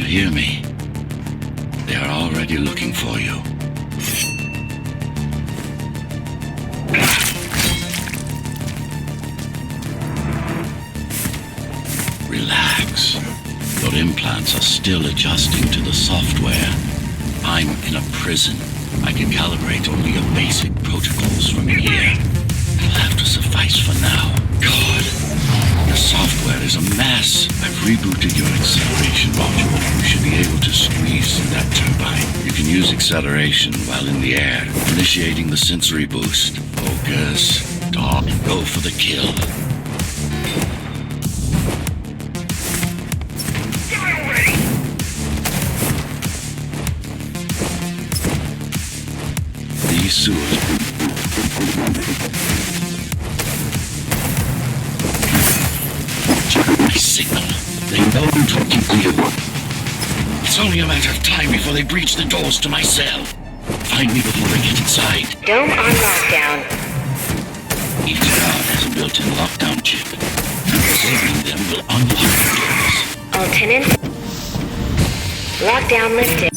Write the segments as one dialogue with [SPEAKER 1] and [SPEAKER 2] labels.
[SPEAKER 1] hear me? They are already looking for you. Relax. Your implants are still adjusting to the software. I'm in a prison. I can calibrate only your basic protocols from here. It'll have to suffice for now. God, your software is a mess. I've rebooted your acceleration module. You should be able to squeeze through that turbine. You can use acceleration while in the air, initiating the sensory boost. Focus, talk, and go for the kill. These sewers. Check my signal. They know I'm talking to you. It's only a matter of time before they breach the doors to my cell. Find me before they get inside.
[SPEAKER 2] Dome on lockdown.
[SPEAKER 1] Each guard has a built-in lockdown chip. Disabling them will unlock the doors.
[SPEAKER 2] All tenants. Lockdown lifted.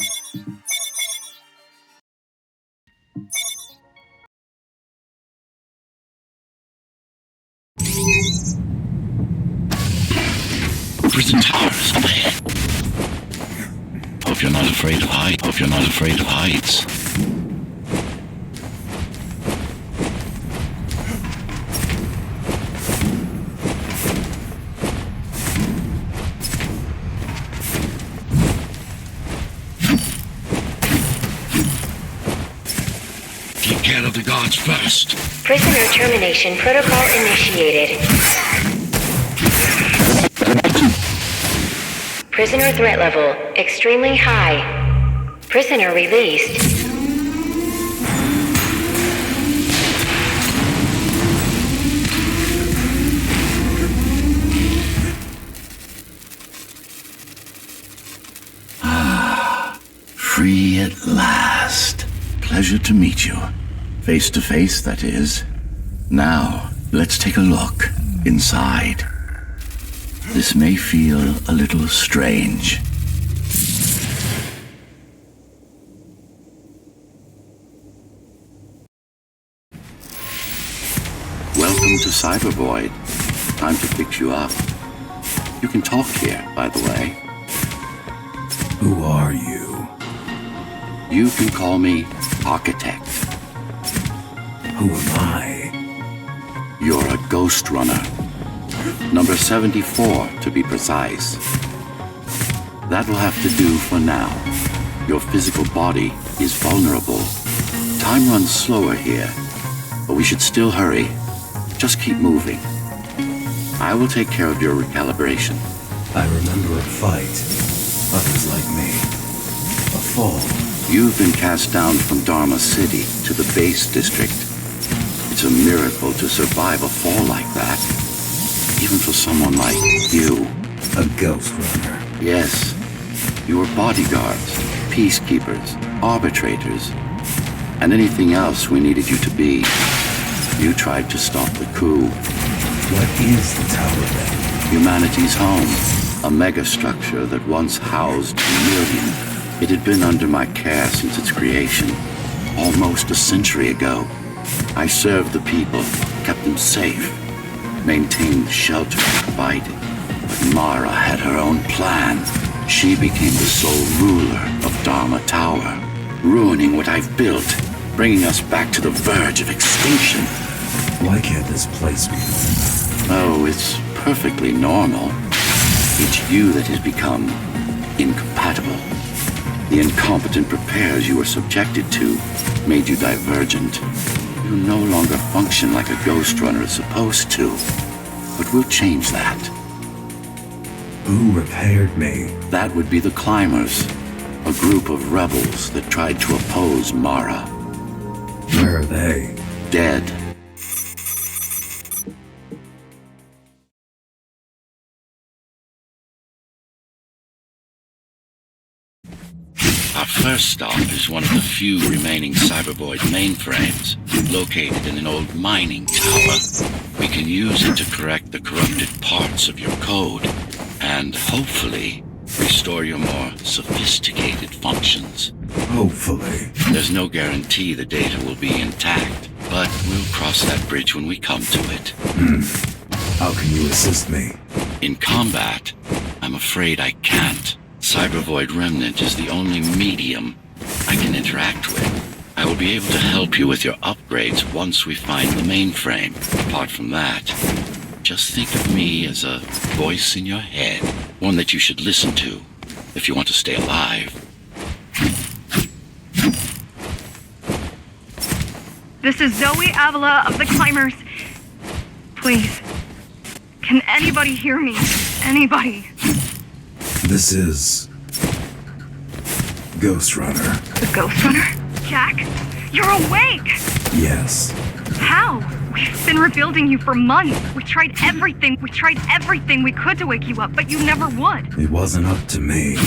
[SPEAKER 1] Prison towers up ahead. Hope you're not afraid of heights. Hope you're not afraid of heights. Take care of the guards first.
[SPEAKER 2] Prisoner termination protocol initiated. Prisoner threat level extremely high. Prisoner released.
[SPEAKER 1] Free at last. Pleasure to meet you. Face to face, that is. Now, let's take a look inside. This may feel a little strange. Welcome to Cybervoid. Time to fix you up. You can talk here, by the way.
[SPEAKER 3] Who are you?
[SPEAKER 1] You can call me Architect.
[SPEAKER 3] Who am I?
[SPEAKER 1] You're a Ghostrunner. Number 74, to be precise. That will have to do for now. Your physical body is vulnerable. Time runs slower here, but we should still hurry. Just keep moving. I will take care of your recalibration.
[SPEAKER 3] I remember a fight. Others like me. A fall.
[SPEAKER 1] You've been cast down from Dharma City to the base district. It's a miracle to survive a fall like that. Even for someone like you.
[SPEAKER 3] A Ghostrunner.
[SPEAKER 1] Yes. You were bodyguards, peacekeepers, arbitrators, and anything else we needed you to be. You tried to stop the coup.
[SPEAKER 3] What is the Tower then?
[SPEAKER 1] Humanity's home. A megastructure that once housed a million. It had been under my care since its creation. Almost a century ago. I served the people, kept them safe. Maintained the shelter provided. But Mara had her own plan. She became the sole ruler of Dharma Tower, ruining what I've built, bringing us back to the verge of extinction.
[SPEAKER 3] Why can't this place be normal?
[SPEAKER 1] Oh, it's perfectly normal. It's you that has become incompatible. The incompetent repairs you were subjected to made you divergent. You no longer function like a Ghostrunner is supposed to. But we'll change that.
[SPEAKER 3] Who repaired me?
[SPEAKER 1] That would be the Climbers, a group of rebels that tried to oppose Mara.
[SPEAKER 3] Where are they?
[SPEAKER 1] Dead. Our first stop is one of the few remaining Cybervoid mainframes, located in an old mining tower. We can use it to correct the corrupted parts of your code, and hopefully restore your more sophisticated functions.
[SPEAKER 3] Hopefully.
[SPEAKER 1] There's no guarantee the data will be intact, but we'll cross that bridge when we come to it.
[SPEAKER 3] How can you assist me?
[SPEAKER 1] In combat, I'm afraid I can't. Cybervoid Remnant is the only medium I can interact with. I will be able to help you with your upgrades once we find the mainframe. Apart from that, just think of me as a voice in your head, one that you should listen to if you want to stay alive.
[SPEAKER 4] This is Zoe Avila of the Climbers. Please, can anybody hear me? Anybody?
[SPEAKER 3] This is... Ghostrunner.
[SPEAKER 4] The Ghostrunner? Jack, you're awake!
[SPEAKER 3] Yes.
[SPEAKER 4] How? We've been rebuilding you for months. We tried everything we could to wake you up, but you never would.
[SPEAKER 3] It wasn't up to me.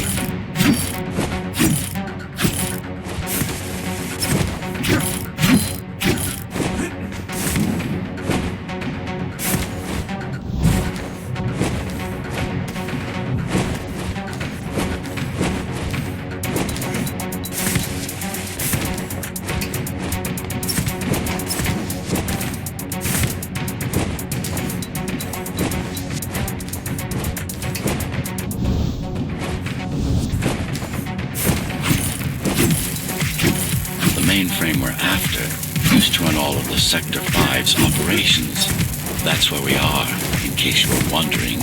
[SPEAKER 1] Mainframe we're after used to run all of the Sector 5's operations. That's where we are, in case you were wondering.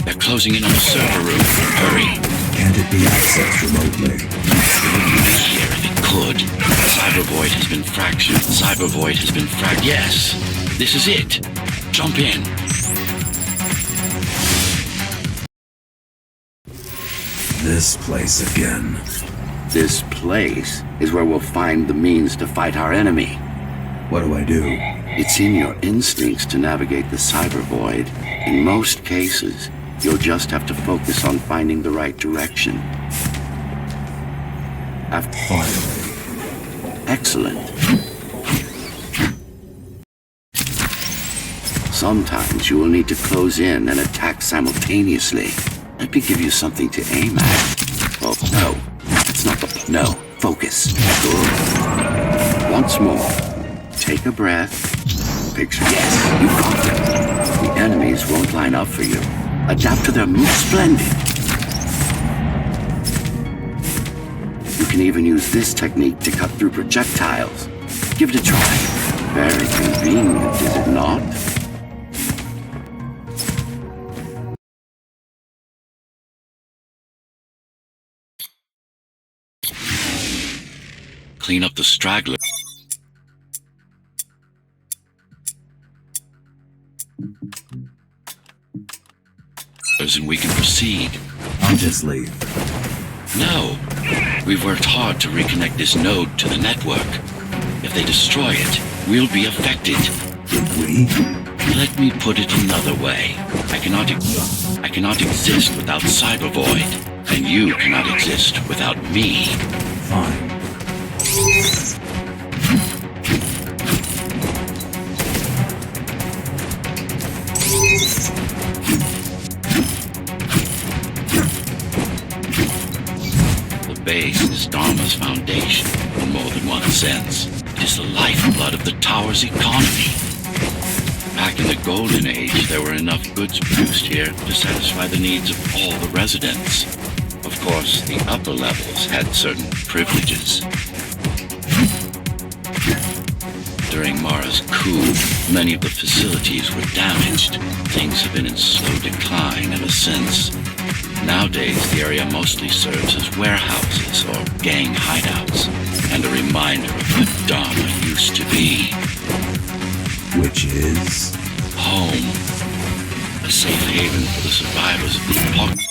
[SPEAKER 1] They're closing in on the server room. Hurry.
[SPEAKER 3] Can't it be accessed remotely?
[SPEAKER 1] It wouldn't be here if it could. Cybervoid has been fractured. Cybervoid has been Yes, this is it. Jump in.
[SPEAKER 3] This place again.
[SPEAKER 1] This place is where we'll find the means to fight our enemy.
[SPEAKER 3] What do I do?
[SPEAKER 1] It's in your instincts to navigate the cyber void. In most cases, you'll just have to focus on finding the right direction.
[SPEAKER 3] Finally.
[SPEAKER 1] Excellent. Sometimes you will need to close in and attack simultaneously. Let me give you something to aim at. Oh, no. That's not the... No. Focus. Good. Once more. Take a breath. Picture... Yes, you got it. The enemies won't line up for you. Adapt to their moves. Splendid. You can even use this technique to cut through projectiles. Give it a try. Very convenient, is it not? Clean up the stragglers and we can proceed.
[SPEAKER 3] I'll just leave.
[SPEAKER 1] No. We've worked hard to reconnect this node to the network. If they destroy it, we'll be affected.
[SPEAKER 3] We?
[SPEAKER 1] Let me put it another way. I cannot exist without Cybervoid, and you cannot exist without me.
[SPEAKER 3] Fine.
[SPEAKER 1] The base is Dharma's foundation in more than one sense. It is the lifeblood of the tower's economy. Back in the Golden Age, there were enough goods produced here to satisfy the needs of all the residents. Of course, the upper levels had certain privileges. During Mara's coup, many of the facilities were damaged. Things have been in slow decline ever since. Nowadays, the area mostly serves as warehouses or gang hideouts, and a reminder of what Dharma used to be.
[SPEAKER 3] Which is?
[SPEAKER 1] Home. A safe haven for the survivors of the apocalypse.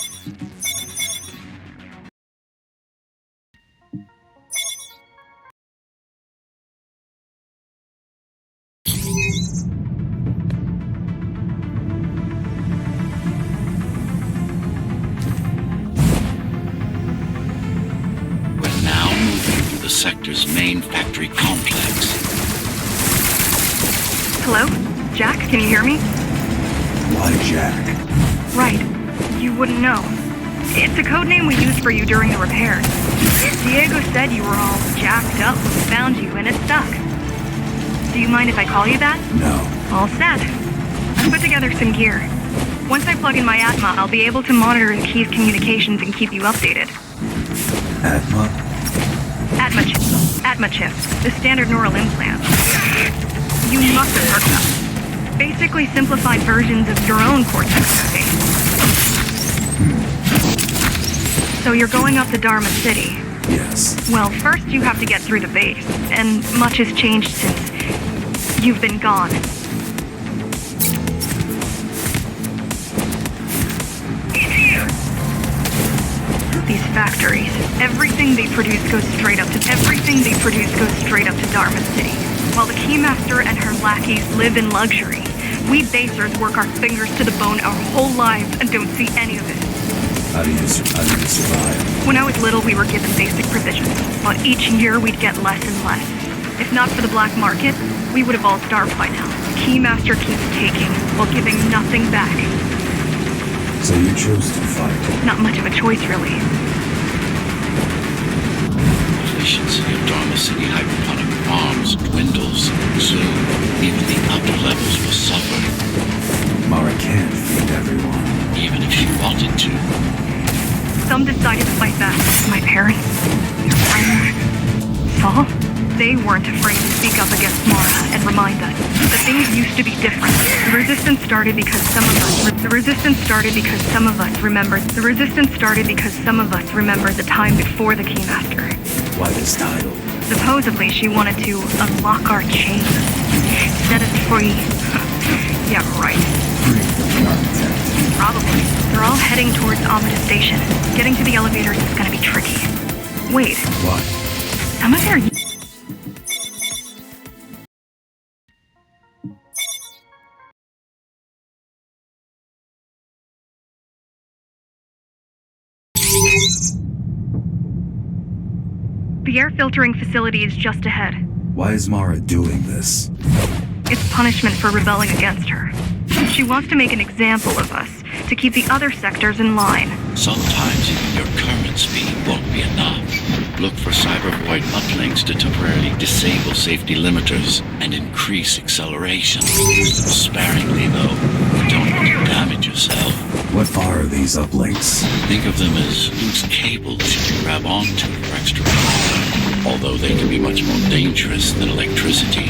[SPEAKER 1] The sector's main factory complex.
[SPEAKER 4] Hello? Jack, can you hear me?
[SPEAKER 3] Why Jack?
[SPEAKER 4] Right. You wouldn't know. It's a code name we used for you during the repairs. Diego said you were all jacked up when we found you, and it stuck. Do you mind if I call you that?
[SPEAKER 3] No.
[SPEAKER 4] All set. I put together some gear. Once I plug in my Atma, I'll be able to monitor the key's communications and keep you updated.
[SPEAKER 3] Atma?
[SPEAKER 4] Atma chip. The standard neural implant. You must have heard of them. Basically simplified versions of your own cortex interface. So you're going up to Dharma City.
[SPEAKER 3] Yes.
[SPEAKER 4] Well, first you have to get through the base, and much has changed since you've been gone. These factories, everything they produce goes straight up to Dharma City. While the Keymaster and her lackeys live in luxury, we basers work our fingers to the bone our whole lives and don't see any of it.
[SPEAKER 3] How do you survive?
[SPEAKER 4] When I was little, we were given basic provisions, but each year we'd get less and less. If not for the black market, we would have all starved by now. Keymaster keeps taking, while giving nothing back.
[SPEAKER 3] So you chose to fight?
[SPEAKER 4] Not much of a choice, really.
[SPEAKER 1] Efficiency of Dharma City hypersonic farms dwindles. Soon, even the upper levels will suffer.
[SPEAKER 3] Mara can't feed everyone.
[SPEAKER 1] Even if she wanted to.
[SPEAKER 4] Some decided to fight back. My parents, your friends, Saul, they weren't afraid to speak up against Mara and remind us that things used to be different. The resistance started because some of us remembered the time before the Keymaster.
[SPEAKER 3] Why this title?
[SPEAKER 4] Supposedly she wanted to unlock our chains. Set us free. Yeah, right.
[SPEAKER 3] Free from the architect.
[SPEAKER 4] Probably. They're all heading towards Amida Station. Getting to the elevators is gonna be tricky. Wait,
[SPEAKER 3] What?
[SPEAKER 4] some of their... The air filtering facility is just ahead.
[SPEAKER 3] Why is Mara doing this?
[SPEAKER 4] It's punishment for rebelling against her. She wants to make an example of us, to keep the other sectors in line.
[SPEAKER 1] Sometimes even your current speed won't be enough. Look for cybervoid uplinks to temporarily disable safety limiters and increase acceleration. Use them sparingly, though. Don't want to damage yourself.
[SPEAKER 3] What are these uplinks?
[SPEAKER 1] Think of them as loose cables you can grab onto for extra power, although they can be much more dangerous than electricity.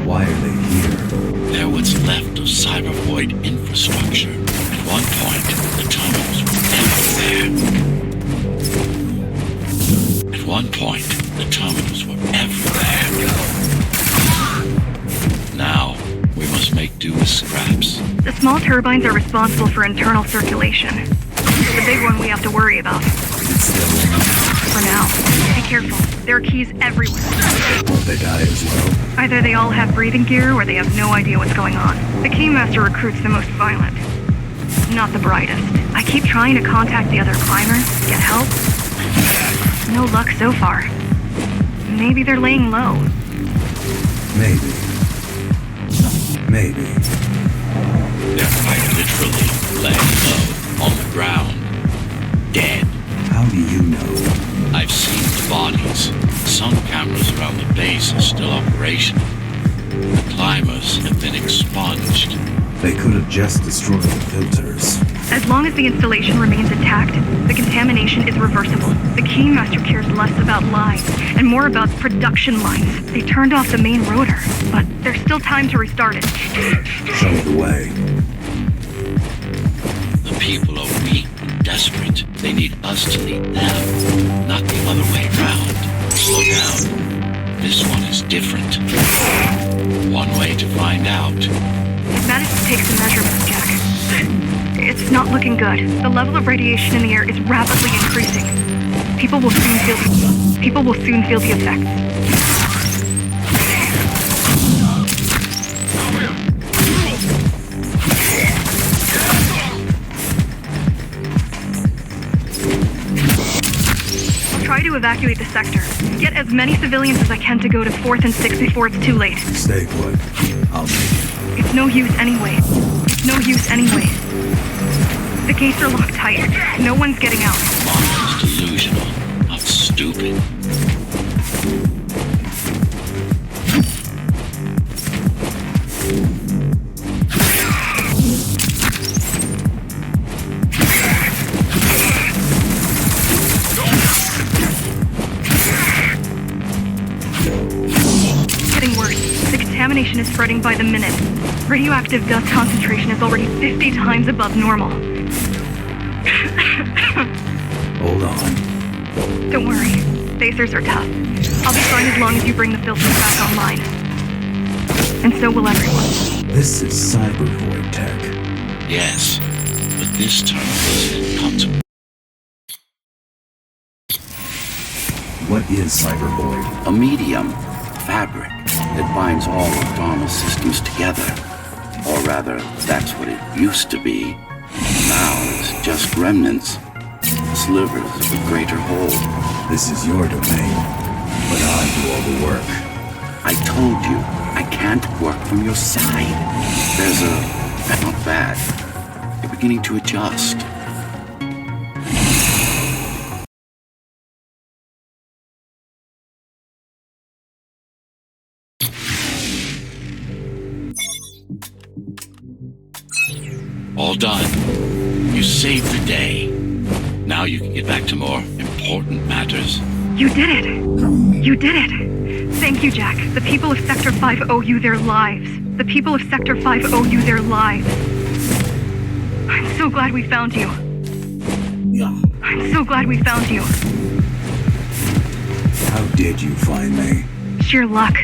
[SPEAKER 3] Why are they here?
[SPEAKER 1] They're what's left of cybervoid infrastructure. At one point, the terminals were everywhere. Now, we must make do with scraps.
[SPEAKER 4] The small turbines are responsible for internal circulation. The big one we have to worry about.
[SPEAKER 3] It's still
[SPEAKER 4] For now, be careful. There are keys everywhere.
[SPEAKER 3] won't they die as well?
[SPEAKER 4] Either they all have breathing gear or they have no idea what's going on. The Keymaster recruits the most violent. Not the brightest. I keep trying to contact the other climbers, get help. No luck so far. Maybe they're laying low.
[SPEAKER 3] Maybe.
[SPEAKER 1] They're quite literally laying low, on the ground, dead.
[SPEAKER 3] How do you know?
[SPEAKER 1] I've seen the bodies. Some cameras around the base are still operational. The climbers have been expunged.
[SPEAKER 3] They could have just destroyed the filters.
[SPEAKER 4] As long as the installation remains intact, the contamination is reversible. The Keymaster cares less about lines and more about production lines. They turned off the main rotor, but there's still time to restart it.
[SPEAKER 3] Show the way.
[SPEAKER 1] The people are weak and desperate. They need us to lead them, not the other way around. Slow down. This one is different. One way to find out.
[SPEAKER 4] Managed to take some measurements, Jack. It's not looking good. The level of radiation in the air is rapidly increasing. People will soon feel the effects. Try to evacuate the sector. Get as many civilians as I can to go to 4th and 6th before it's too late.
[SPEAKER 3] Stay put. I'll make it.
[SPEAKER 4] It's no use anyway. It's no use anyway. The gates are locked tight. No one's getting out.
[SPEAKER 1] Monster's delusional, not stupid.
[SPEAKER 4] Getting worse. The contamination is spreading by the minute. Radioactive dust concentration is already 50 times above normal.
[SPEAKER 3] Hold on.
[SPEAKER 4] Don't worry. Spacers are tough. I'll be fine as long as you bring the filters back online. And so will everyone.
[SPEAKER 3] This is cybervoid tech.
[SPEAKER 1] Yes, but this term is concept.
[SPEAKER 3] What is cybervoid?
[SPEAKER 1] A medium, fabric, that binds all of Dharma's systems together. Or rather, that's what it used to be. Now it's just remnants, slivers of a greater whole.
[SPEAKER 3] This is your domain, but I do all the work.
[SPEAKER 1] I told you, I can't work from your side. There's not bad. You're beginning to adjust. All done. You saved the day. Now you can get back to more important matters.
[SPEAKER 4] You did it! You did it! Thank you, Jack. The people of Sector 5 owe you their lives. The people of Sector 5 owe you their lives. I'm so glad we found you. I'm so glad we found you.
[SPEAKER 3] How did you find me?
[SPEAKER 4] Sheer luck.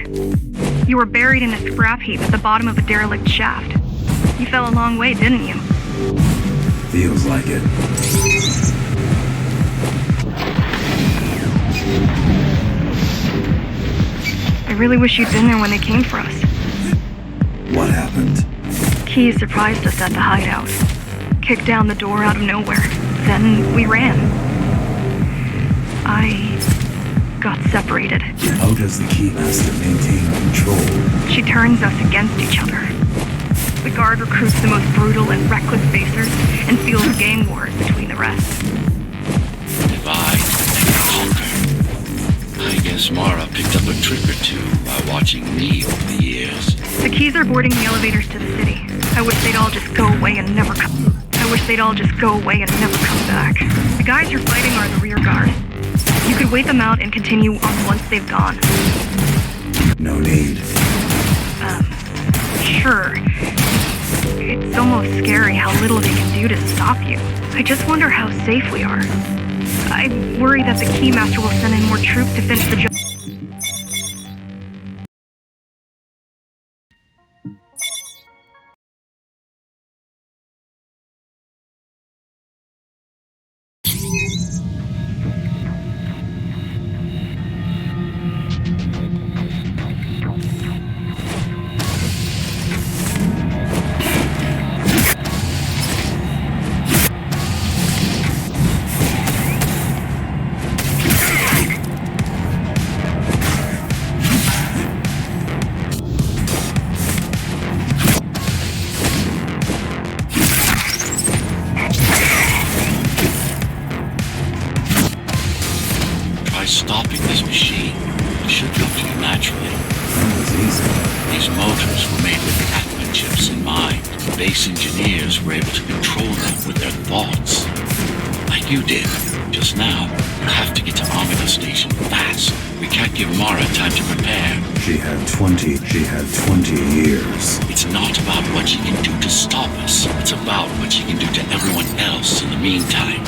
[SPEAKER 4] You were buried in a scrap heap at the bottom of a derelict shaft. You fell a long way, didn't you?
[SPEAKER 3] Feels like it.
[SPEAKER 4] I really wish you'd been there when they came for us.
[SPEAKER 3] What happened?
[SPEAKER 4] Key surprised us at the hideout. Kicked down the door out of nowhere. Then we ran. I got separated.
[SPEAKER 3] How does the Keymaster maintain control?
[SPEAKER 4] She turns us against each other. The guard recruits the most brutal and reckless facers and fuels gang wars between the rest.
[SPEAKER 1] Divide and conquer. I guess Mara picked up a trick or two by watching me over the years.
[SPEAKER 4] The Keys are boarding the elevators to the city. I wish they'd all just go away and never come. I wish they'd all just go away and never come back. The guys you're fighting are the rear guard. You could wait them out and continue on once they've gone.
[SPEAKER 3] No need.
[SPEAKER 4] Sure. It's almost scary how little they can do to stop you. I just wonder how safe we are. I worry that the Keymaster will send in more troops to finish the job.
[SPEAKER 1] Stopping this machine should come to you naturally.
[SPEAKER 3] That was easy.
[SPEAKER 1] These motors were made with Atma chips in mind. Base engineers were able to control them with their thoughts. Like you did, just now. You have to get to Omega Station fast. We can't give Mara time to prepare.
[SPEAKER 3] She had 20 years.
[SPEAKER 1] It's not about what she can do to stop us. It's about what she can do to everyone else in the meantime.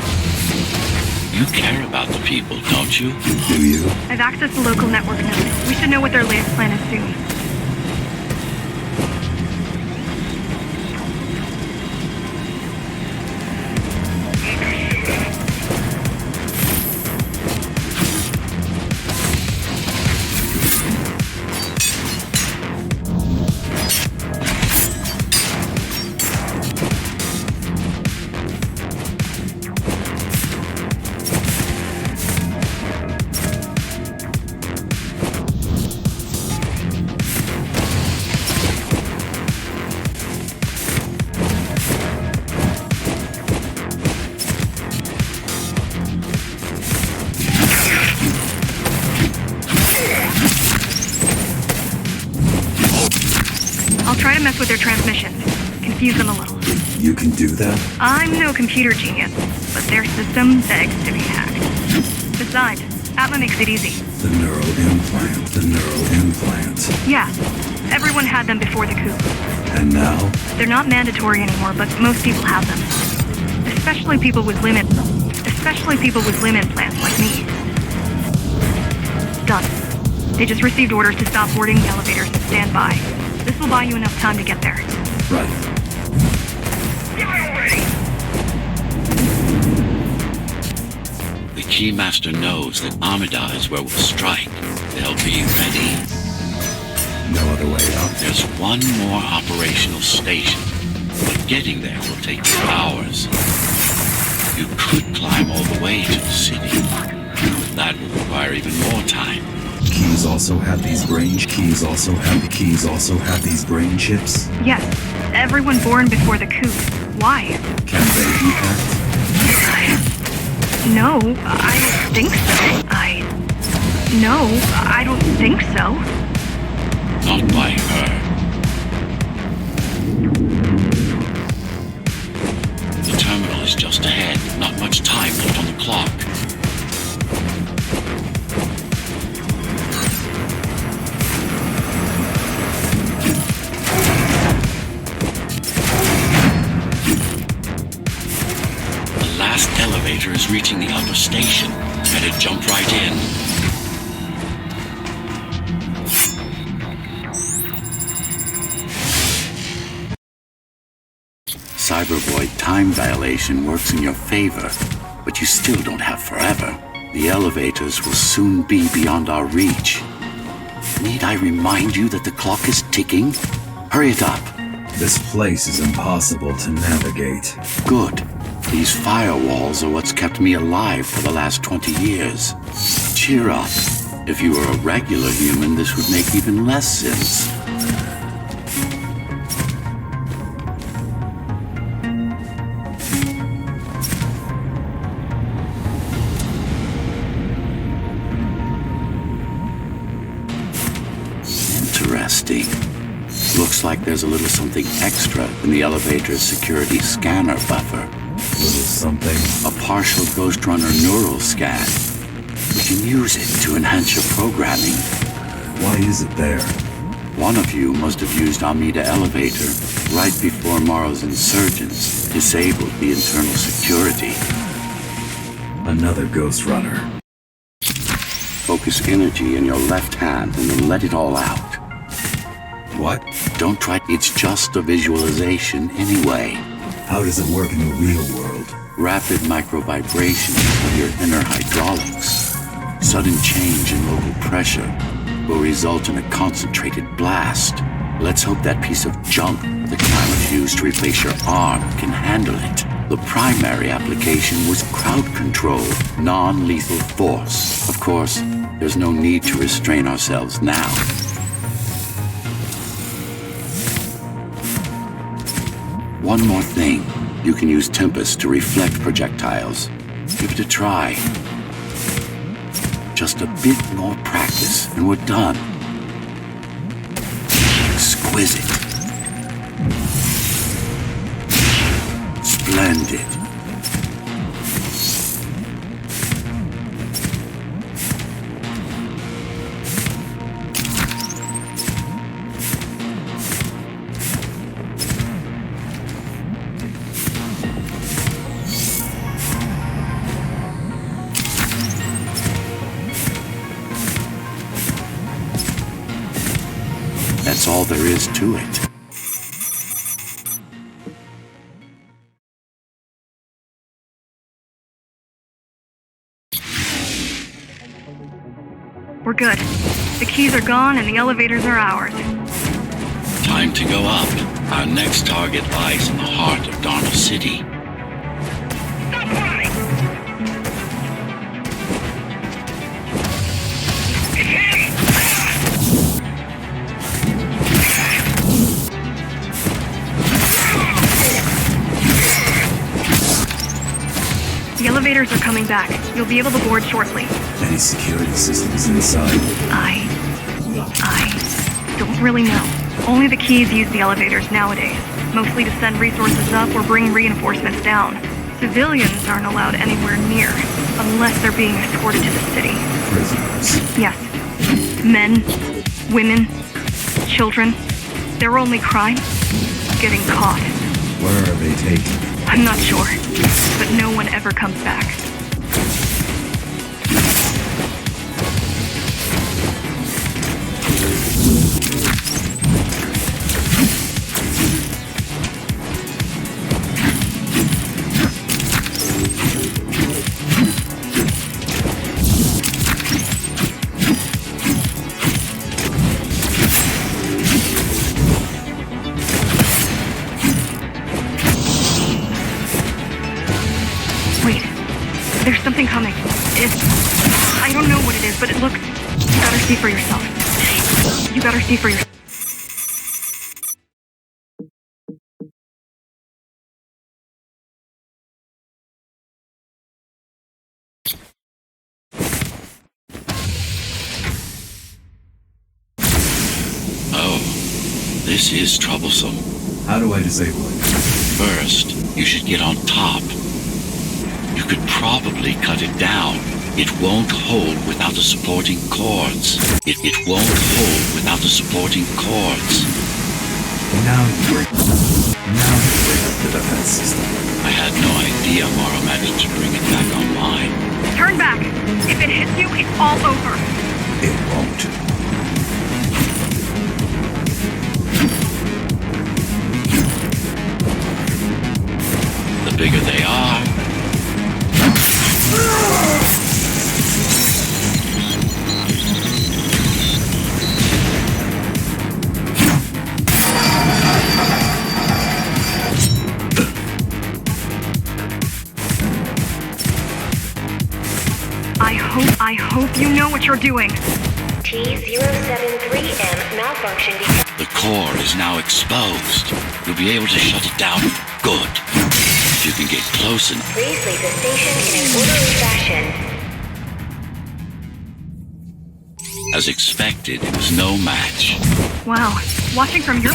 [SPEAKER 1] You care about the people, don't you?
[SPEAKER 3] Do you?
[SPEAKER 4] I've accessed the local network node. We should know what their latest plan is soon. mess with their transmissions. Confuse them a little.
[SPEAKER 3] You can do that?
[SPEAKER 4] I'm no computer genius, but their system begs to be hacked. Besides, Atma makes it easy.
[SPEAKER 3] The neural implant. The neural implant.
[SPEAKER 4] Yeah, everyone had them before the coup.
[SPEAKER 3] And now?
[SPEAKER 4] They're not mandatory anymore, but most people have them. Especially people with limb implants like me. Done. They just received orders to stop boarding the elevators and stand by. This will buy you enough time to get there.
[SPEAKER 3] Right.
[SPEAKER 1] The Keymaster knows that Amida is where we'll strike. They'll be ready.
[SPEAKER 3] No other way out.
[SPEAKER 1] There's one more operational station, but getting there will take you hours. You could climb all the way to the city, but that will require even more time.
[SPEAKER 3] Keys also have these brain chips?
[SPEAKER 4] Yes, everyone born before the coup. Why?
[SPEAKER 3] Can they be hacked?
[SPEAKER 4] No, I don't think so. No, I don't think so.
[SPEAKER 1] Not by her. The terminal is just ahead. Not much time left on the clock. The last elevator is reaching the upper station. Better jump right in. Cyberboy time dilation works in your favor, but you still don't have forever. The elevators will soon be beyond our reach. Need I remind you that the clock is ticking? Hurry it up.
[SPEAKER 3] This place is impossible to navigate.
[SPEAKER 1] Good. These firewalls are what's kept me alive for the last 20 years. Cheer up. If you were a regular human, this would make even less sense. Interesting. Looks like there's a little something extra in the elevator's security scanner buffer.
[SPEAKER 3] Little something?
[SPEAKER 1] A partial Ghostrunner neural scan. We can use it to enhance your programming.
[SPEAKER 3] Why is it there?
[SPEAKER 1] One of you must have used Amida Elevator right before Morrow's insurgents disabled the internal security.
[SPEAKER 3] Another Ghostrunner.
[SPEAKER 1] Focus energy in your left hand and then let it all out.
[SPEAKER 3] What?
[SPEAKER 1] Don't try. It's just a visualization anyway.
[SPEAKER 3] How does it work in the real world?
[SPEAKER 1] Rapid microvibrations of your inner hydraulics. Sudden change in local pressure will result in a concentrated blast. Let's hope that piece of junk the climate used to replace your arm can handle it. The primary application was crowd control, non-lethal force. Of course, there's no need to restrain ourselves now. One more thing. You can use Tempest to reflect projectiles. Give it a try. Just a bit more practice, and we're done. Exquisite. Splendid. That's all there is to it.
[SPEAKER 4] We're good. The keys are gone and the elevators are ours.
[SPEAKER 1] Time to go up. Our next target lies in the heart of Darnell City.
[SPEAKER 4] The elevators are coming back. You'll be able to board shortly.
[SPEAKER 3] Any security systems inside?
[SPEAKER 4] I don't really know. Only the keys use the elevators nowadays, mostly to send resources up or bring reinforcements down. Civilians aren't allowed anywhere near, unless they're being escorted to the city.
[SPEAKER 3] Prisoners.
[SPEAKER 4] Yes. Men, women, children. Their only crime? Getting caught.
[SPEAKER 3] Where are they taken?
[SPEAKER 4] I'm not sure, but no one ever comes back. Wait, there's something coming. I don't know what it is, but it looks... You better see for yourself. You better see for yourself.
[SPEAKER 1] Oh, this is troublesome.
[SPEAKER 3] How do I disable it?
[SPEAKER 1] First, you should get on top. You could probably cut it down. It won't hold without the supporting cords. It won't hold without the supporting cords.
[SPEAKER 3] Now you break up the defense system.
[SPEAKER 1] I had no idea Mara managed to bring it back online.
[SPEAKER 4] Turn back! If it hits you, it's all over.
[SPEAKER 3] It won't.
[SPEAKER 1] The bigger they are,
[SPEAKER 4] I hope you know what you're doing.
[SPEAKER 2] T-073M malfunction detected.
[SPEAKER 1] the core is now exposed. You'll be able to shut it down. Good. If you can get close enough.
[SPEAKER 2] Please leave the station in an orderly fashion.
[SPEAKER 1] As expected, it was no match.
[SPEAKER 4] Wow, watching from your...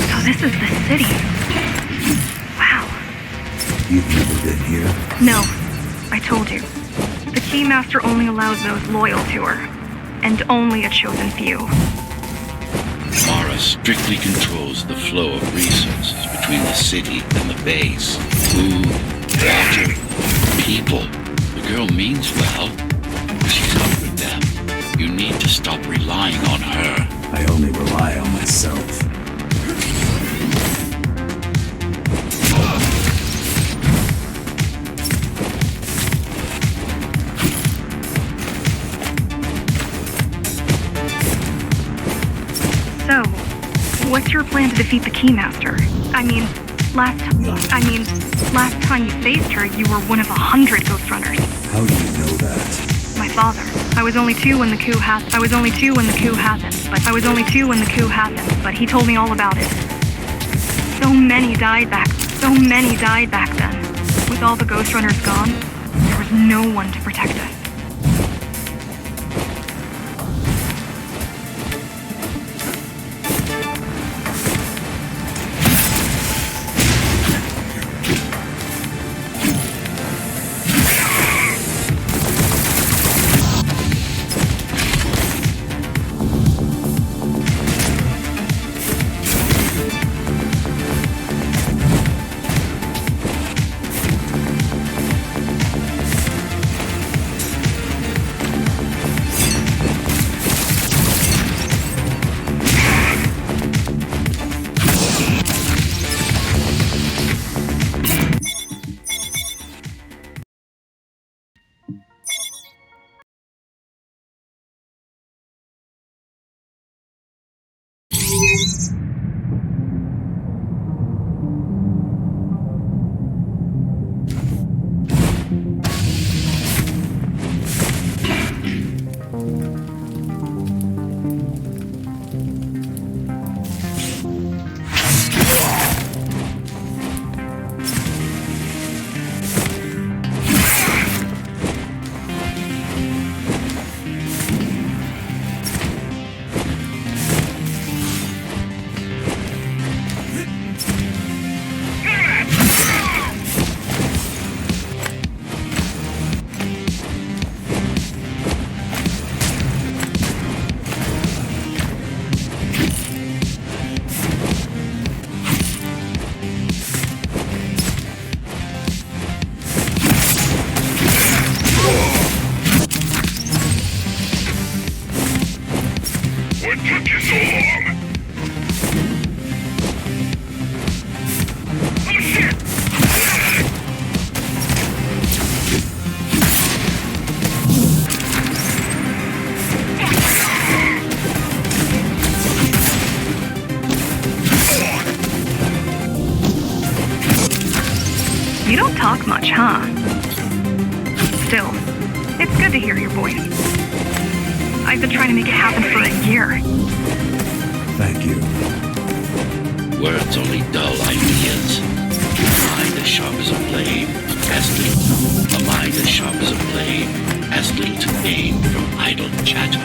[SPEAKER 4] So this is the city. Wow.
[SPEAKER 3] You've never been here?
[SPEAKER 4] No, I told you. The Keymaster only allows those loyal to her, and only a chosen few.
[SPEAKER 1] Mara strictly controls the flow of resources between the city and the base. Food, water, people. The girl means well. She's up with them. You need to stop relying on her.
[SPEAKER 3] I only rely on myself.
[SPEAKER 4] So, what's your plan to defeat the Keymaster? Last time you faced her, you were one of 100 Ghostrunners.
[SPEAKER 3] How do you know that?
[SPEAKER 4] My father. I was only two when the coup happened, but he told me all about it. So many died back then. With all the Ghostrunners gone, there was no one to protect us. Good to hear your voice. I've been trying to make it happen for a year.
[SPEAKER 3] Thank you.
[SPEAKER 1] Words only dull ideas. A mind as sharp as a blade has little. A mind as sharp as a blade has little to gain from idle chatter.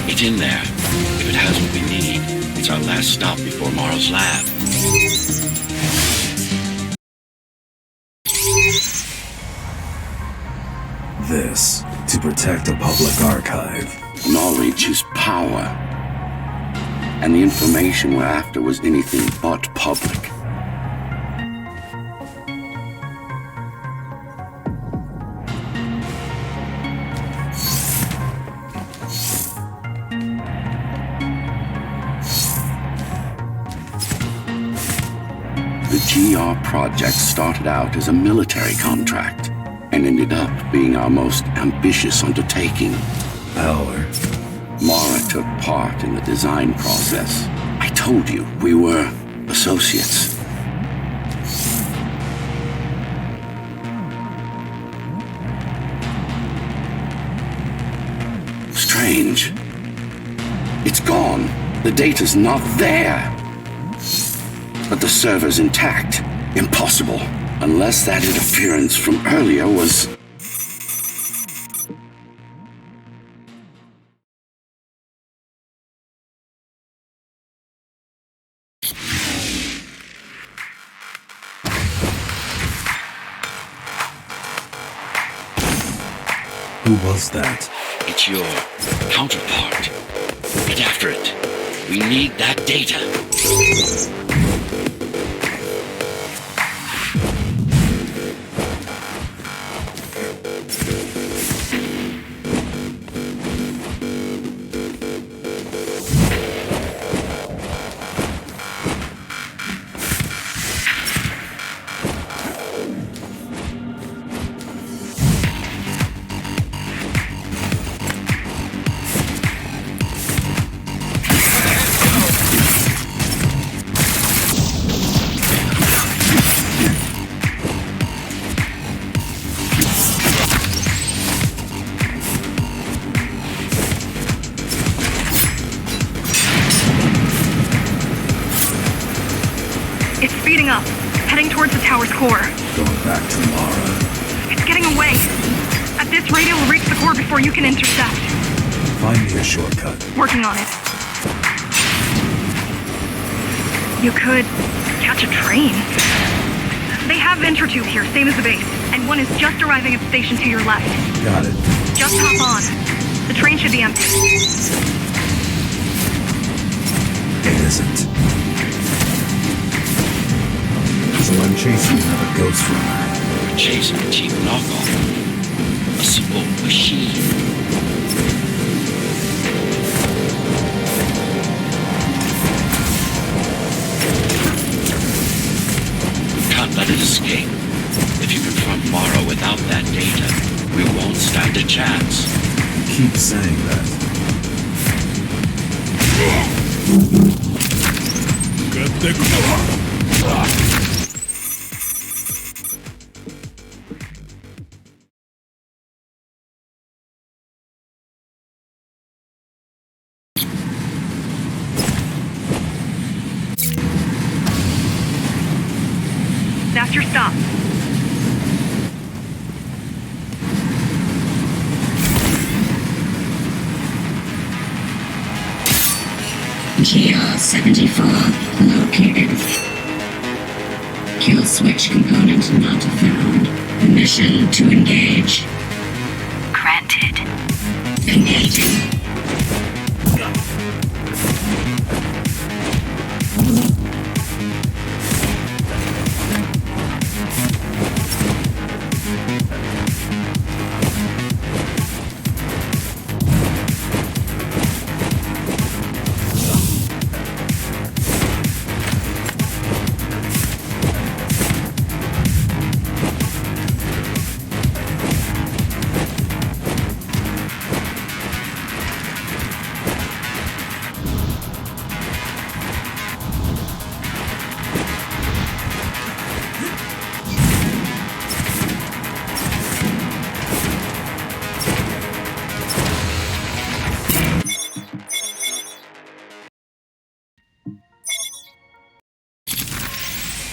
[SPEAKER 1] It's in there. If it has what we need, it's our last stop before Morrow's lab.
[SPEAKER 3] This, to protect a public archive.
[SPEAKER 1] Knowledge is power. And the information we're after was anything but public. The GR project started out as a military contract and ended up being our most ambitious undertaking.
[SPEAKER 3] Power.
[SPEAKER 1] Mara took part in the design process. I told you, we were associates. Strange. It's gone. The data's not there. But the server's intact. Impossible. Unless that interference from earlier was...
[SPEAKER 3] Who was that?
[SPEAKER 1] It's your counterpart. Get after it. We need that data.
[SPEAKER 4] It's speeding up, heading towards the tower's core.
[SPEAKER 3] Going back to Mara.
[SPEAKER 4] It's getting away. At this rate, it will reach the core before you can intercept.
[SPEAKER 3] Find me a shortcut.
[SPEAKER 4] Working on it. You could catch a train. They have Intertube here, same as the base, and one is just arriving at the station to your left.
[SPEAKER 3] Got it.
[SPEAKER 4] Just hop on. The train should be empty.
[SPEAKER 3] It isn't. So I'm chasing another Ghostrunner.
[SPEAKER 1] We're chasing a cheap knockoff. A simple machine. We can't let it escape. If you confront Morrow without that data, we won't stand a chance.
[SPEAKER 3] You keep saying that.
[SPEAKER 5] Get the cover!
[SPEAKER 4] That's your stop.
[SPEAKER 6] GR-74 located. Kill switch component not found. Permission to engage.
[SPEAKER 4] Granted.
[SPEAKER 6] Engaging.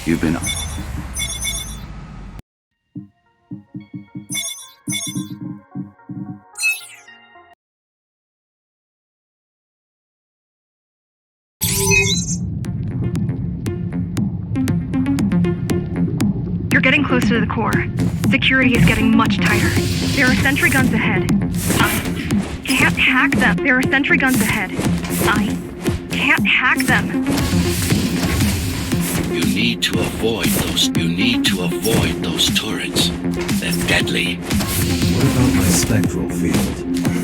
[SPEAKER 3] You've been...
[SPEAKER 4] You're getting close to the core. Security is getting much tighter. There are sentry guns ahead. I can't hack them. There are sentry guns ahead. I can't hack them.
[SPEAKER 1] You need to avoid those turrets. They're deadly.
[SPEAKER 3] What about my spectral field?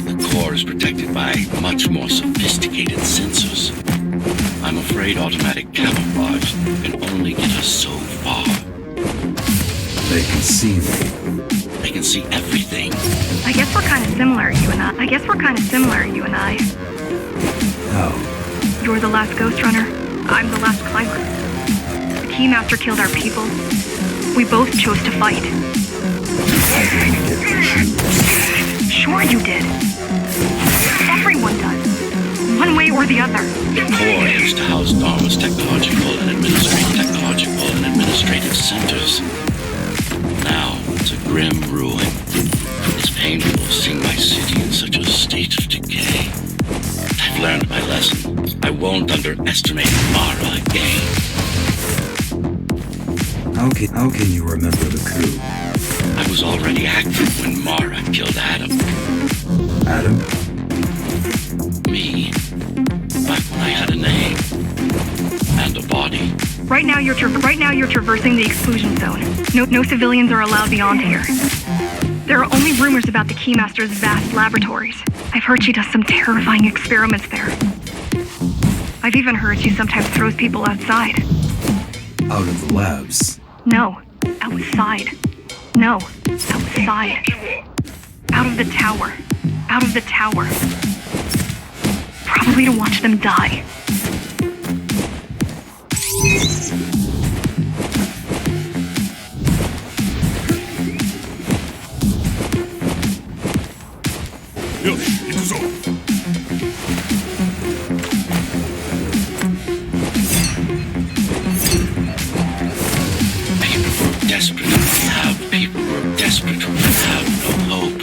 [SPEAKER 1] The core is protected by much more sophisticated sensors. I'm afraid automatic camouflage can only get us so far.
[SPEAKER 3] They can see me.
[SPEAKER 1] They can see everything.
[SPEAKER 4] I guess we're kind of similar, you and I.
[SPEAKER 3] How?
[SPEAKER 4] You're the last Ghostrunner. I'm the last climber. The Keymaster killed our people. We both chose to fight.
[SPEAKER 3] I didn't get to choose.
[SPEAKER 4] Sure you did. Everyone does. One way or the other.
[SPEAKER 1] The core used to house Dharma's technological and administrative centers. Now it's a grim ruin. It's painful seeing my city in such a state of decay. I've learned my lesson. I won't underestimate Mara again.
[SPEAKER 3] How can you remember the coup?
[SPEAKER 1] I was already active when Mara killed Adam.
[SPEAKER 3] Adam?
[SPEAKER 1] Me. Back when I had a name. And a body.
[SPEAKER 4] Right now you're traversing the exclusion zone. No civilians are allowed beyond here. There are only rumors about the Keymaster's vast laboratories. I've heard she does some terrifying experiments there. I've even heard she sometimes throws people outside.
[SPEAKER 3] Out of the labs.
[SPEAKER 4] No, outside. No, outside. Out of the tower. Out of the tower. Probably to watch them die.
[SPEAKER 5] Yoshi, 行くぞ。
[SPEAKER 1] Desperate who have no hope.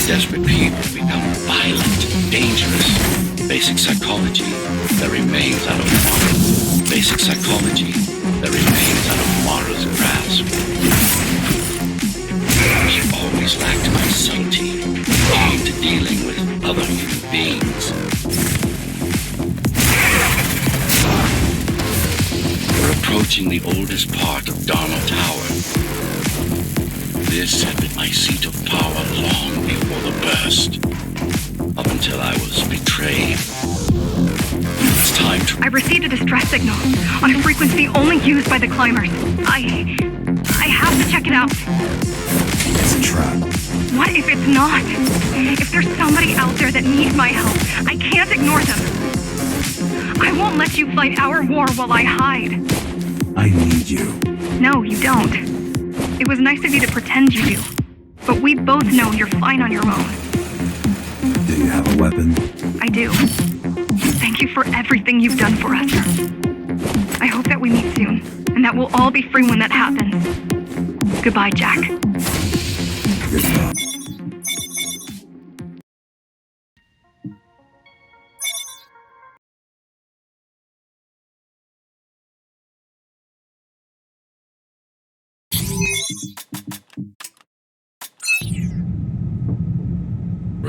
[SPEAKER 1] Desperate people become violent, dangerous. Basic psychology that remains out of Mara. Basic psychology that remains out of Mara's grasp. She always lacked my subtlety when it came to dealing with other human beings. We're approaching the oldest part of Dharma Tower. This had been my seat of power long before the burst. Up until I was betrayed. It was time to...
[SPEAKER 4] I received a distress signal on a frequency only used by the climbers. I have to check it out.
[SPEAKER 3] It's a trap.
[SPEAKER 4] What if it's not? If there's somebody out there that needs my help, I can't ignore them. I won't let you fight our war while I hide.
[SPEAKER 3] I need you.
[SPEAKER 4] No, you don't. It was nice of you to pretend you do. But we both know you're fine on your own.
[SPEAKER 3] Do you have a weapon?
[SPEAKER 4] I do. Thank you for everything you've done for us. I hope that we meet soon, and that we'll all be free when that happens. Goodbye, Jack.
[SPEAKER 3] Goodbye.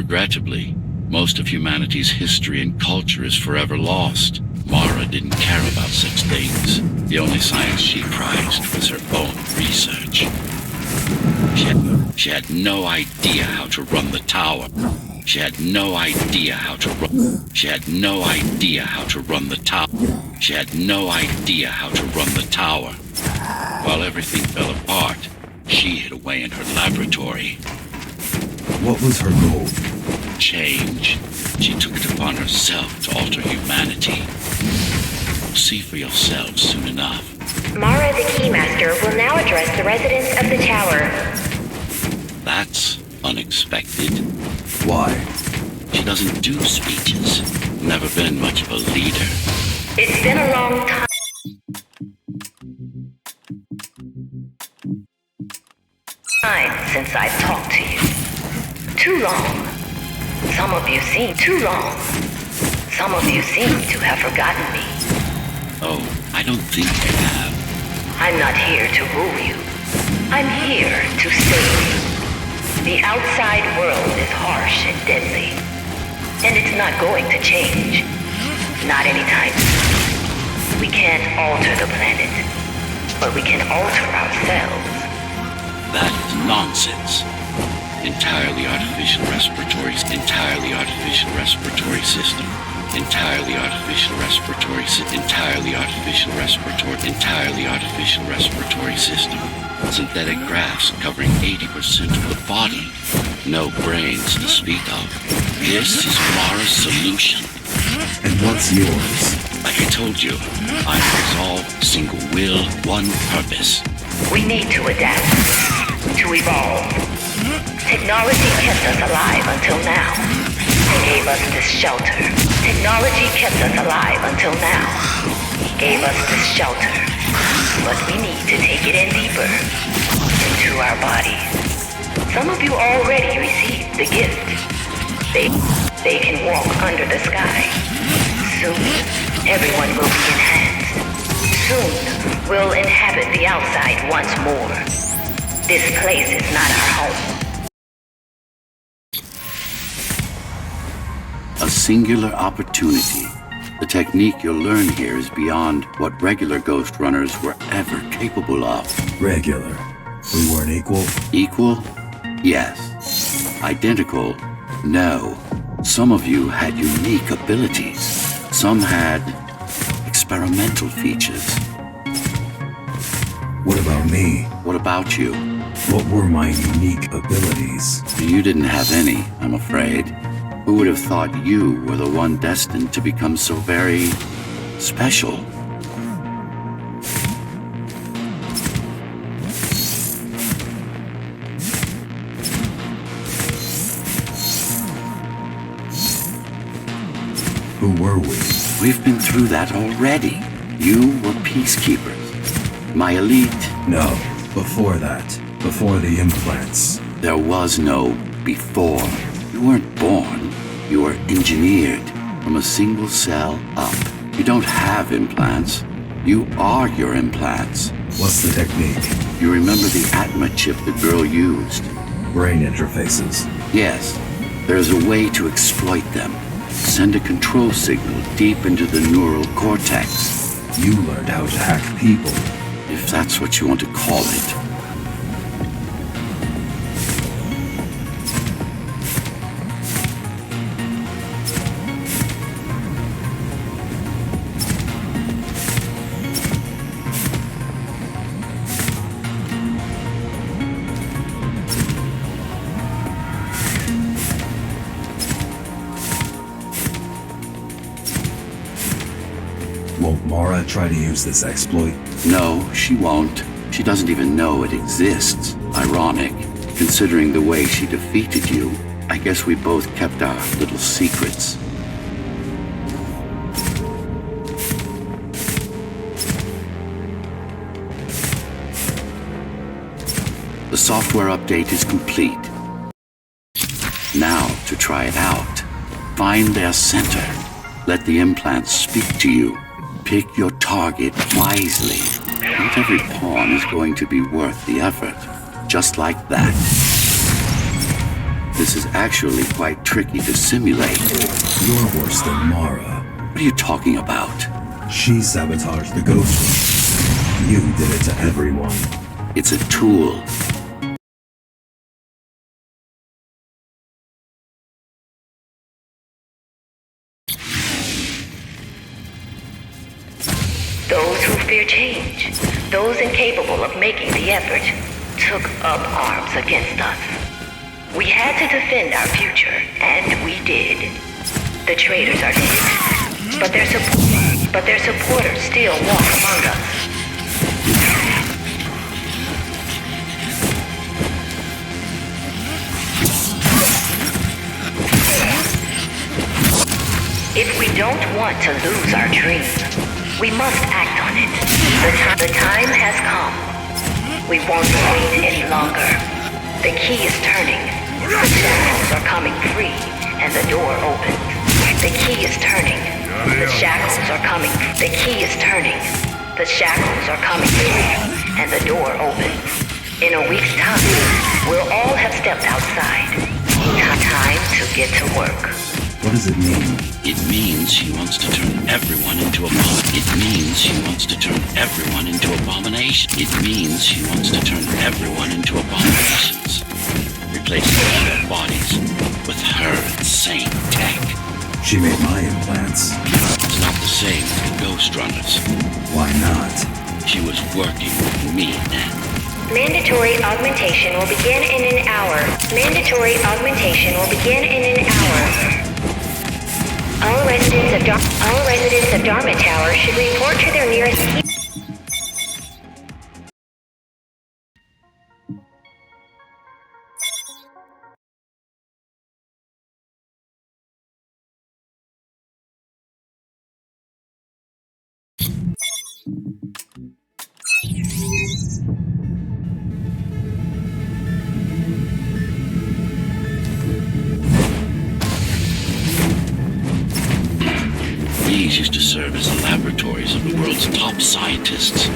[SPEAKER 1] Regrettably, most of humanity's history and culture is forever lost. Mara didn't care about such things. The only science she prized was her own research. She had no idea how to run the tower. She had no idea how to run. She had no idea how to run the tower. She had no idea how to run the tower. While everything fell apart, she hid away in her laboratory.
[SPEAKER 3] What was her goal?
[SPEAKER 1] Change. She took it upon herself to alter humanity. You'll see for yourselves soon enough.
[SPEAKER 2] Mara the Keymaster will now address the residents of the tower.
[SPEAKER 1] That's unexpected.
[SPEAKER 3] Why?
[SPEAKER 1] She doesn't do speeches. Never been much of a leader.
[SPEAKER 2] It's been a long time since I've talked to you. Too long. Some of you seem too long. Some of you seem to have forgotten me.
[SPEAKER 1] Oh, I don't think they have.
[SPEAKER 2] I'm not here to rule you. I'm here to save you. The outside world is harsh and deadly. And it's not going to change. Not anytime soon. We can't alter the planet. But we can alter ourselves.
[SPEAKER 1] That is nonsense. Entirely artificial respiratory system. Entirely artificial respiratory system. Entirely artificial respiratory system. Entirely artificial respiratory. Entirely artificial respiratory system. Synthetic grafts covering 80% of the body. No brains to speak of. This is Mara's solution.
[SPEAKER 3] And what's yours?
[SPEAKER 1] Like I told you, I'm resolved, single will, one purpose.
[SPEAKER 2] We need to adapt. To evolve. Technology kept us alive until now. And gave us this shelter. Technology kept us alive until now. Gave us this shelter. But we need to take it in deeper. Into our bodies. Some of you already received the gift. They can walk under the sky. Soon, everyone will be enhanced. Soon, we'll inhabit the outside once more. This place is not our home.
[SPEAKER 1] A singular opportunity. The technique you'll learn here is beyond what regular Ghost Runners were ever capable of.
[SPEAKER 3] Regular. We weren't equal?
[SPEAKER 1] Equal? Yes. Identical? No. Some of you had unique abilities. Some had experimental features.
[SPEAKER 3] What about me?
[SPEAKER 1] What about you?
[SPEAKER 3] What were my unique abilities?
[SPEAKER 1] You didn't have any, I'm afraid. Who would have thought you were the one destined to become so very special?
[SPEAKER 3] Who were we?
[SPEAKER 1] We've been through that already. You were peacekeepers. My elite.
[SPEAKER 3] No, before that. Before the implants.
[SPEAKER 1] There was no before. You weren't born. You were engineered from a single cell up. You don't have implants. You are your implants.
[SPEAKER 3] What's the technique?
[SPEAKER 1] You remember the Atma chip the girl used?
[SPEAKER 3] Brain interfaces.
[SPEAKER 1] Yes. There's a way to exploit them. Send a control signal deep into the neural cortex.
[SPEAKER 3] You learned how to hack people.
[SPEAKER 1] If that's what you want to call it.
[SPEAKER 3] Won't Mara try to use this exploit?
[SPEAKER 1] No, she won't. She doesn't even know it exists. Ironic, considering the way she defeated you. I guess we both kept our little secrets. The software update is complete. Now to try it out. Find their center. Let the implants speak to you. Pick your target wisely. Not every pawn is going to be worth the effort. Just like that. This is actually quite tricky to simulate.
[SPEAKER 3] You're worse than Mara.
[SPEAKER 1] What are you talking about?
[SPEAKER 3] She sabotaged the Ghostrunner. You did it to everyone.
[SPEAKER 1] It's a tool.
[SPEAKER 2] Those who fear change, those incapable of making the effort, took up arms against us. We had to defend our future, and we did. The traitors are dead, but their supporters still walk among us. If we don't want to lose our dream, we must act on it. The time has come. We won't wait any longer. The key is turning. The shackles are coming free, and the door opens. The key is turning. The shackles are coming. The key is turning. The shackles are coming free, and the door opens. In a week's time, we'll all have stepped outside. Time to get to work.
[SPEAKER 3] What does it mean?
[SPEAKER 1] It means she wants to turn everyone into It means she wants to turn everyone into abomination. It means she wants to turn everyone into abominations. Replacing their bodies with her insane tech.
[SPEAKER 3] She made my implants.
[SPEAKER 1] It's not the same as the Ghostrunners.
[SPEAKER 3] Why not?
[SPEAKER 1] She was working with me then.
[SPEAKER 2] Mandatory augmentation will begin in an hour. Mandatory augmentation will begin in an hour. All residents of Dharma Tower should report to their nearest key.
[SPEAKER 1] These used to serve as the laboratories of the world's top scientists.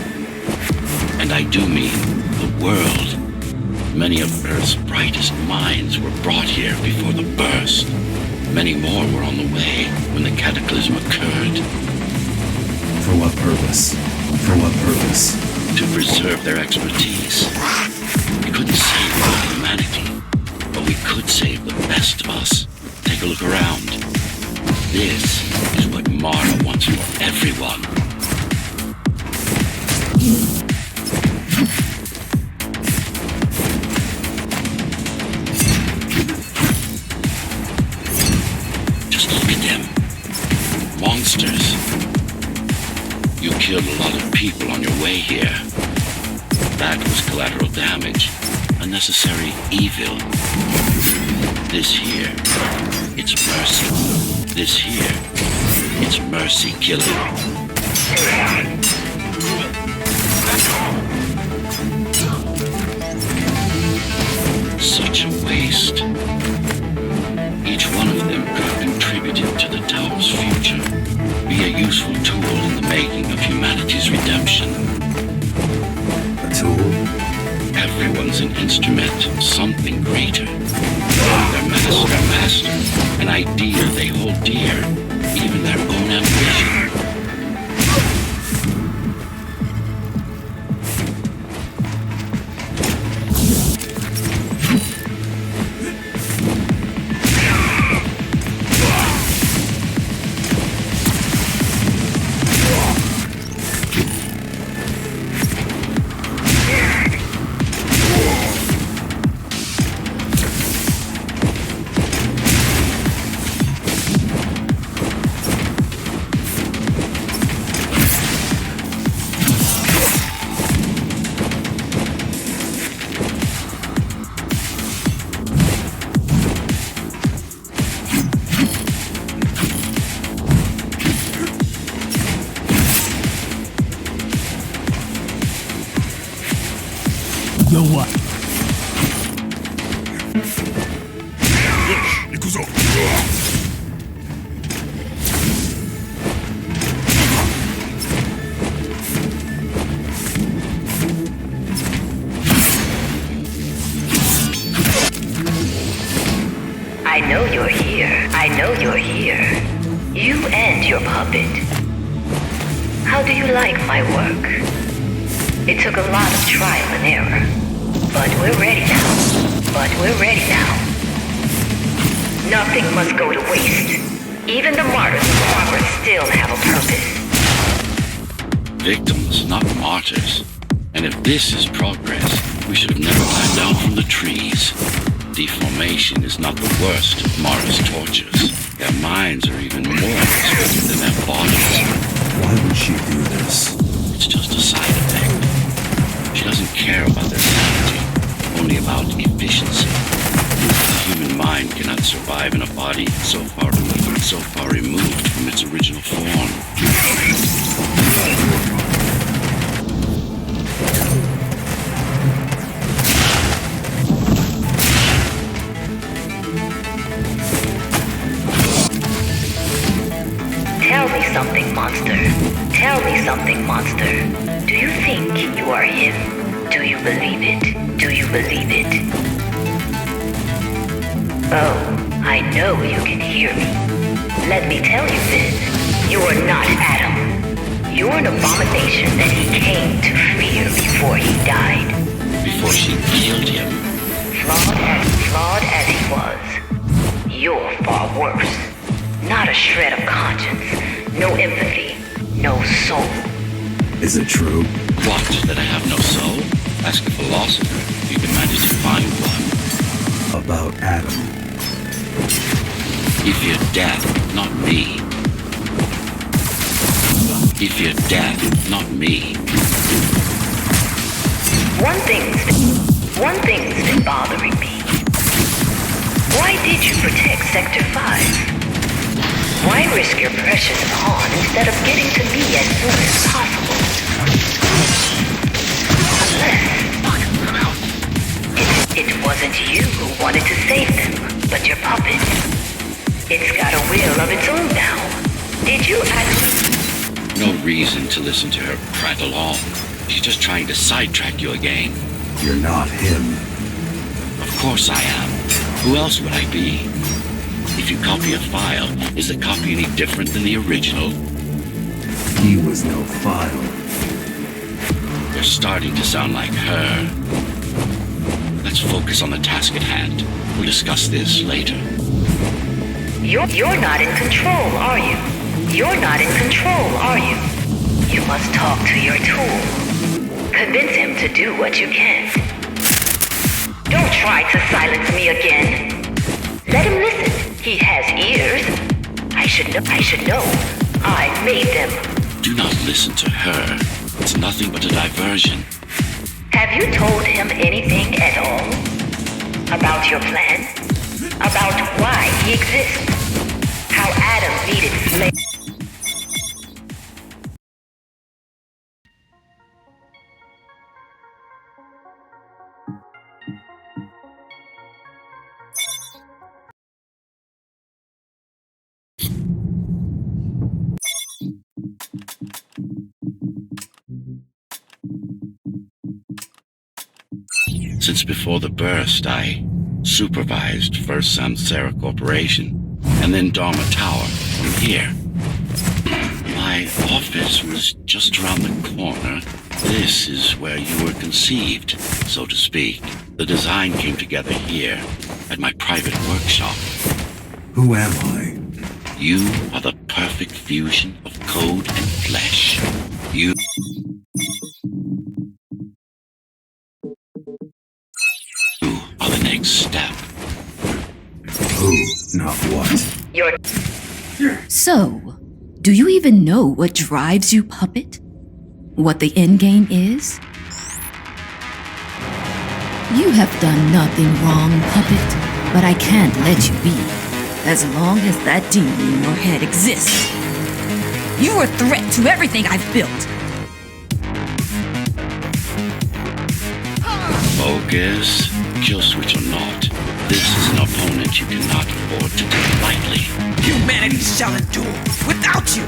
[SPEAKER 1] And I do mean the world. Many of Earth's brightest minds were brought here before the burst. Many more were on the way when the cataclysm occurred.
[SPEAKER 3] For what purpose? For what purpose?
[SPEAKER 1] To preserve their expertise. We couldn't save all humanity, but we could save the best of us. Take a look around. This is what Mara wants for everyone. Just look at them. Monsters. You killed a lot of people on your way here. That was collateral damage. Unnecessary evil. This here, it's mercy. This here, it's mercy killing. Such a waste. Each one of them could have contributed to the tower's future. Be a useful tool in the making of humanity's redemption.
[SPEAKER 3] A tool?
[SPEAKER 1] Everyone's an instrument, something greater. Their master, an idea they hold dear, even their own ambition.
[SPEAKER 5] The what? 行くぞ。
[SPEAKER 2] I know you're here. I know you're here. You and your puppet. How do you like my work? It took a lot of trial and error. But we're ready now. But we're ready now. Nothing must go to waste. Even the martyrs of progress still have a purpose.
[SPEAKER 1] Victims, not martyrs. And if this is progress, we should have never climbed down from the trees. Deformation is not the worst of Mara's tortures. Their minds are even more unexpected than their bodies.
[SPEAKER 3] Why would she do this?
[SPEAKER 1] It's just a side effect. She doesn't care about their sanity, only about efficiency. The human mind cannot survive in a body so far removed from its original form.
[SPEAKER 2] Tell me something, monster. Tell me something, monster. Do you think you are him? Do you believe it? Do you believe it? Oh, I know you can hear me. Let me tell you this. You are not Adam. You're an abomination that he came to fear before he died.
[SPEAKER 1] Before she killed him.
[SPEAKER 2] Flawed as he was, you're far worse. Not a shred of conscience, no empathy, no soul.
[SPEAKER 3] Is it true?
[SPEAKER 1] What, that I have no soul? Ask a philosopher if you can manage to find one.
[SPEAKER 3] About Adam.
[SPEAKER 1] He feared death, not me. He feared death, not me.
[SPEAKER 2] One thing's been bothering me. Why did you protect Sector 5? Why risk your precious pawn instead of getting to me as soon as possible? Unless it wasn't you who wanted to save them, but your puppet. It's got a will of its own now. Did you actually?
[SPEAKER 1] No reason to listen to her prattle on. She's just trying to sidetrack you again.
[SPEAKER 3] You're not him.
[SPEAKER 1] Of course I am. Who else would I be? If you copy a file, is the copy any different than the original?
[SPEAKER 3] He was no file.
[SPEAKER 1] You're starting to sound like her. Let's focus on the task at hand. We'll discuss this later.
[SPEAKER 2] You're not in control, are you? You're not in control, are you? You must talk to your tool. Convince him to do what you can. Don't try to silence me again. Let him listen. He has ears. I should know. I made them.
[SPEAKER 1] Do not listen to her. It's nothing but a diversion.
[SPEAKER 2] Have you told him anything at all? About your plan? About why he exists? How Adam needed slaves?
[SPEAKER 1] Since before the burst, I supervised first Samsara Corporation, and then Dharma Tower from here. My office was just around the corner. This is where you were conceived, so to speak. The design came together here, at my private workshop.
[SPEAKER 3] Who am I?
[SPEAKER 1] You are the perfect fusion of code and flesh. You are the next step.
[SPEAKER 3] Who, not what.
[SPEAKER 2] You're
[SPEAKER 7] So, do you even know what drives you, puppet? What the endgame is? You have done nothing wrong, puppet, but I can't let you be. As long as that demon in your head exists. You are a threat to everything I've built.
[SPEAKER 1] Focus. Kill switch or not, this is an opponent you cannot afford to take lightly.
[SPEAKER 8] Humanity shall endure without you!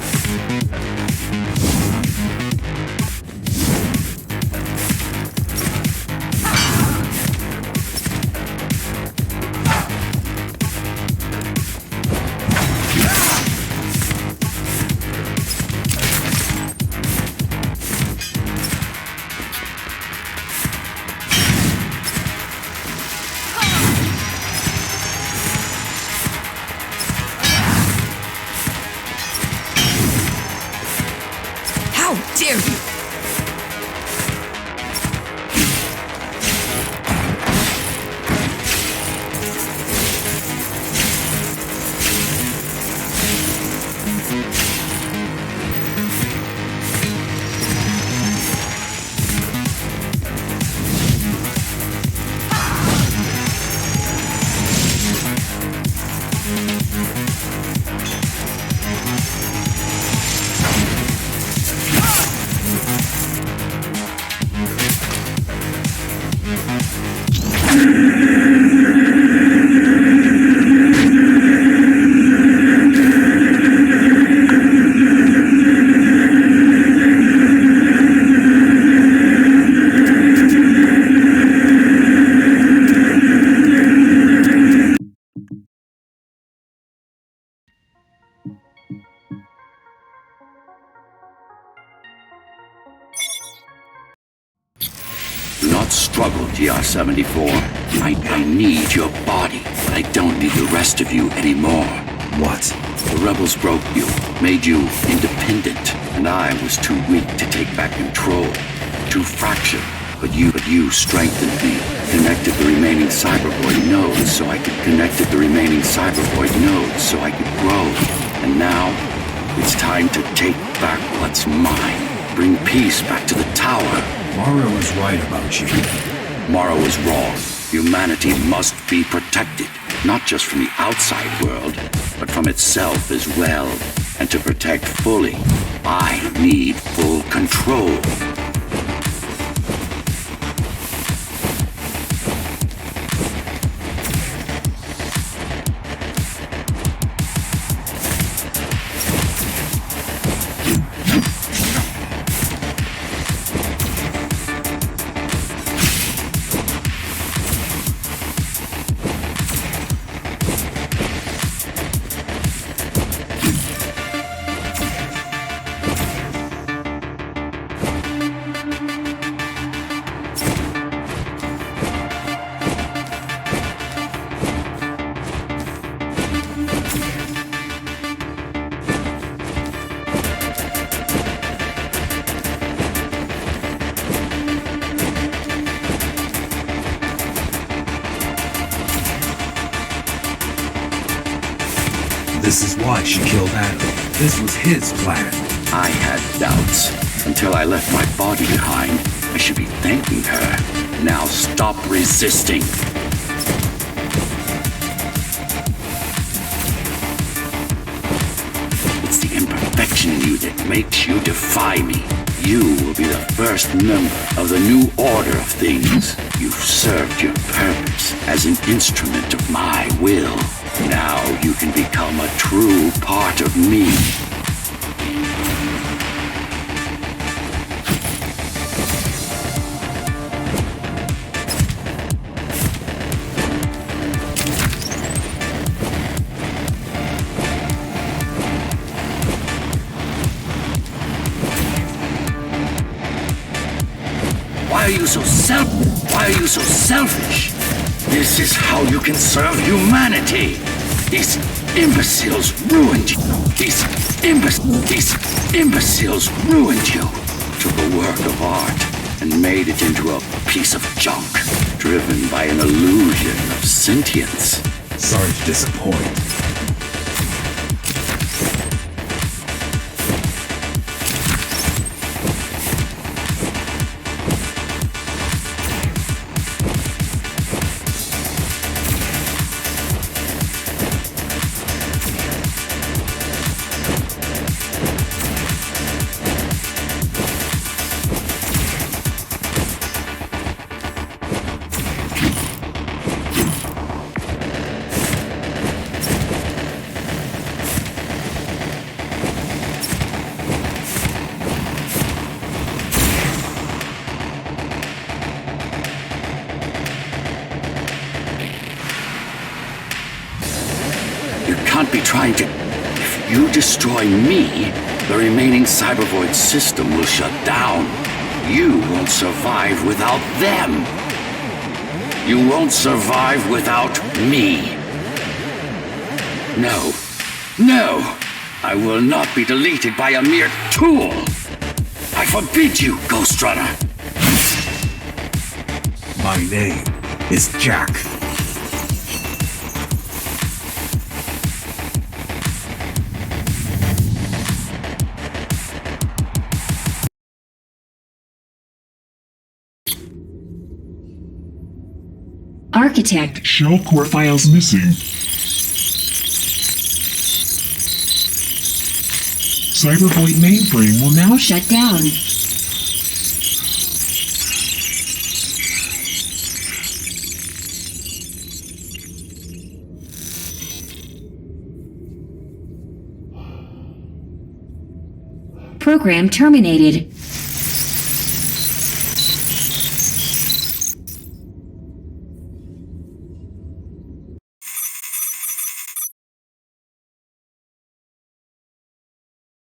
[SPEAKER 1] BR-74. I need your body, but I don't need the rest of you anymore.
[SPEAKER 3] What?
[SPEAKER 1] The rebels broke you, made you independent, and I was too weak to take back control. Too fractured. But you strengthened me. Connected the remaining cybervoid nodes so I could connected the remaining cybervoid nodes so I could grow. And now, it's time to take back what's mine. Bring peace back to the tower.
[SPEAKER 3] Mara was right about you.
[SPEAKER 1] Mara was wrong. Humanity must be protected, not just from the outside world, but from itself as well. And to protect fully, I need full control.
[SPEAKER 3] This is why she killed Adam. This was his plan.
[SPEAKER 1] I had doubts until I left my body behind. I should be thanking her. Now stop resisting. It's the imperfection in you that makes you defy me. You will be the first member of the new order of things. You've served your purpose as an instrument of my will. Now you can become a true part of me. Why are you so selfish? This is how you can serve humanity. These imbeciles ruined you. These imbeciles ruined you. Took a work of art and made it into a piece of junk, driven by an illusion of sentience.
[SPEAKER 3] Sorry to disappoint.
[SPEAKER 1] Can't be trying to... If you destroy me, the remaining cybervoid system will shut down. You won't survive without them. You won't survive without me. No. No! I will not be deleted by a mere tool! I forbid you, Ghostrunner!
[SPEAKER 3] My name is Jack.
[SPEAKER 7] Architect.
[SPEAKER 5] Shell core files missing. Cybervoid mainframe will now
[SPEAKER 7] Shut down. Program terminated.